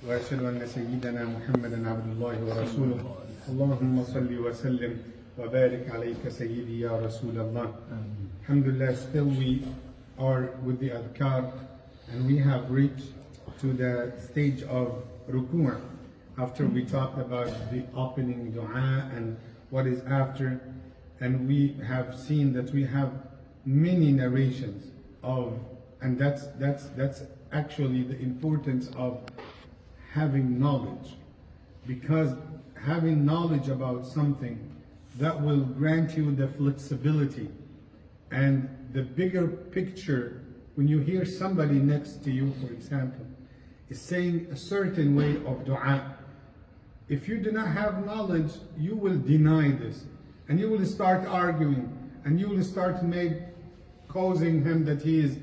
وأشهد أن سيدنا محمدا عبد الله ورسوله اللهم صل وسلم وبارك عليك سيدي يا رسول الله. Alhamdulillah, still we are with the adhkar and we have reached to the stage of Ruko' after we talked about the opening dua and what is after, and we have seen that we have many narrations of, and that's actually the importance of having knowledge, because having knowledge about something that will grant you the flexibility and the bigger picture. When you hear somebody next to you, for example, is saying a certain way of dua, if you do not have knowledge, you will deny this, and you will start arguing, and you will start causing him that he is,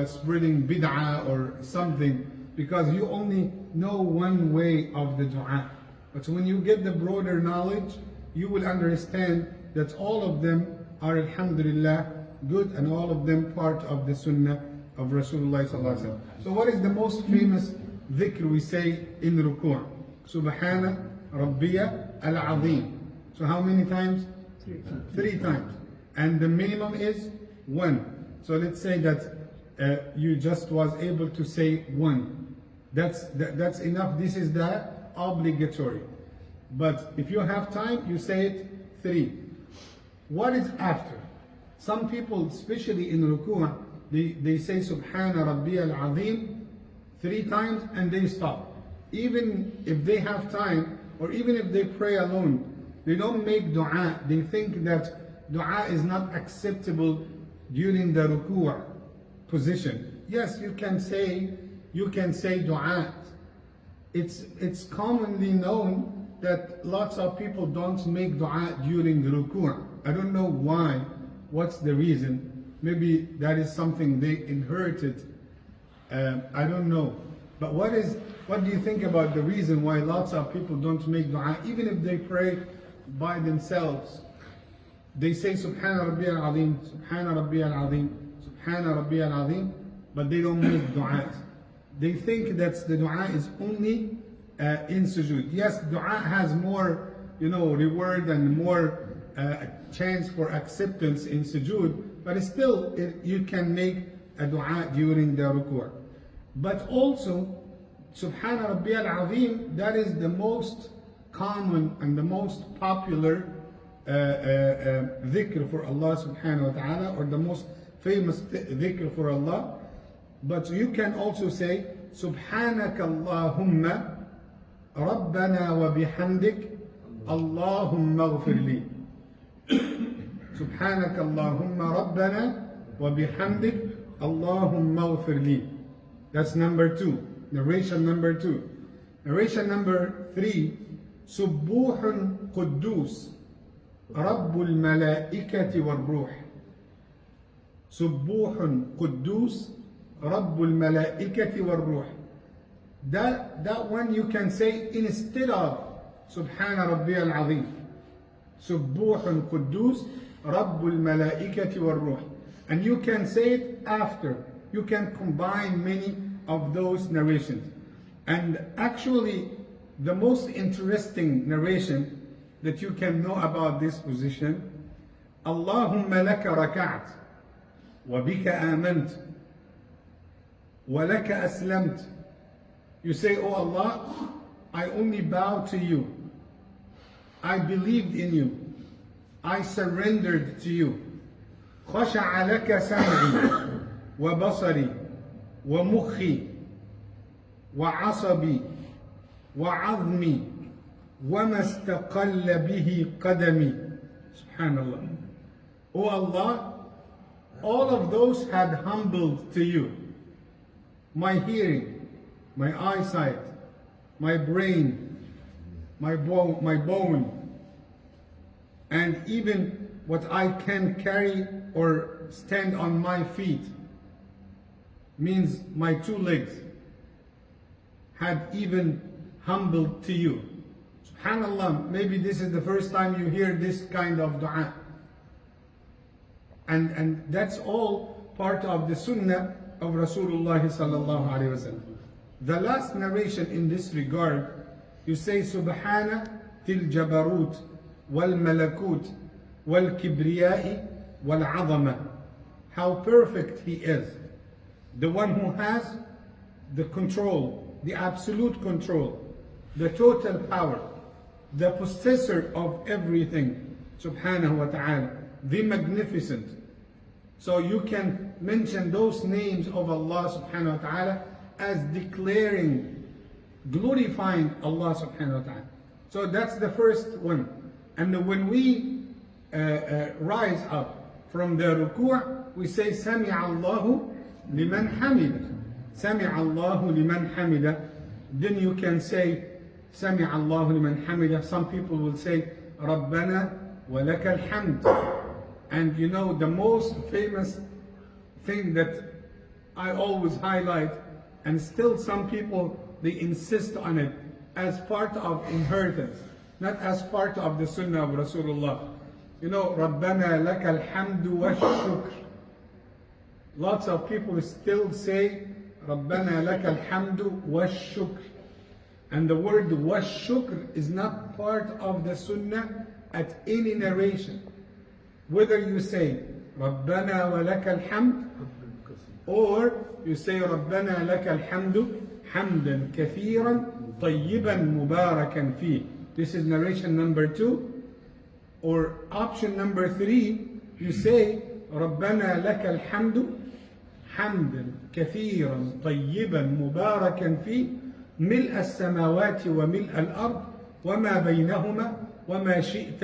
spreading bid'ah or something, because you only know one way of the dua. But when you get the broader knowledge, you will understand that all of them are, alhamdulillah, good, and all of them part of the sunnah of Rasulullah sallallahu alaihi wasallam. So what is the most famous dhikr we say in Ruko'? Subhana Rabbiya al-Azim. So how many times? 3 times. And the minimum is 1. So let's say that you just was able to say 1. That's enough. This is the obligatory. But if you have time, you say it 3. What is after? Some people, especially in Ruko', they say Subhana Rabbiya al-Azim 3 times and they stop. Even if they have time, or even if they pray alone, they don't make dua. They think that dua is not acceptable during the Ruko' position. Yes, you can say dua. It's commonly known that lots of people don't make dua during the Ruko'. I don't know why. What's the reason? Maybe that is something they inherited. I don't know. But what do you think about the reason why lots of people don't make dua? Even if they pray by themselves, they say Subhana Rabbiya al-Azim, Subhana Rabbiya al-Azim, Subhana Rabbiya al-Azim, but they don't make du'as. They think that the dua is only in sujood. Yes, dua has more, reward and more chance for acceptance in sujood, but still you can make a dua during the ruku'. But also, Subhana Rabbiya al-Azim, that is the most common and the most popular dhikr for Allah subhanahu wa ta'ala, or the most famous dhikr for Allah. But you can also say Subhanaka Allahumma Rabbana wa bihamdik Allahumma ghfir li. Subhanaka Allahumma Rabbana wa bihamdik Allahumma ghfir li. That's number 2. Narration number 2. Narration number 3. Subbuhun Quddus Rabbul Malaikati wal Ruh. Subbuhun Quddus Rabbul Malaikati wal Ruh. That one you can say instead of Subhana Rabbiya al-Azim. Subbuhun Quddus Rabbul Malaikati wal Ruh. And you can say it after. You can combine many of those narrations. And actually, the most interesting narration that you can know about this position, Allahumma laka raka'at, wa bika amant, wa laka aslamt. You say, oh Allah, I only bow to you. I believed in you. I surrendered to you. خشع لك سمعي وبصري ومخي وعصبي وعظمي وما استقل به قدمي. Subhanallah. Oh Allah, all of those had humbled to you. My hearing, my eyesight, my brain, my bone, and even what I can carry or stand on my feet, means my 2 legs, had even humbled to you. Subhanallah, maybe this is the first time you hear this kind of dua. And that's all part of the sunnah of Rasulullah sallallahu alaihi wasallam. The last narration in this regard, you say Subhana til Jabarut wal Malakut wal Kibriyai wal Azama. How perfect He is. The one who has the control, the absolute control, the total power, the possessor of everything, Subhanahu wa ta'ala, the magnificent. So you can mention those names of Allah Subhanahu wa ta'ala as declaring, glorifying Allah Subhanahu wa ta'ala. So that's the first one. And when we rise up from the ruku', we say Sami'a Allahu liman hamida. Sami'a Allahu liman hamida. Then you can say Sami'a Allahu liman hamida. Some people will say Rabbana wa lakal hamd. And you know, the most famous thing that I always highlight, and still some people, they insist on it as part of inheritance, not as part of the sunnah of Rasulullah. You know, Rabbana lakal hamdu wa shukr. Lots of people still say Rabbana lakal hamdu wa shukr. And the word wa shukr is not part of the sunnah at any narration. Whether you say Rabbana wa lakal hamd, or you say Rabbana lakal hamdu hamdan kathiran tayyiban mubarakan fi. This is narration number 2. Or option number 3, you say Rabbana lakal hamdu hamdan kathiran tayyiban mubarakan fi ملء السماوات وملء الأرض وما بينهما وما شئت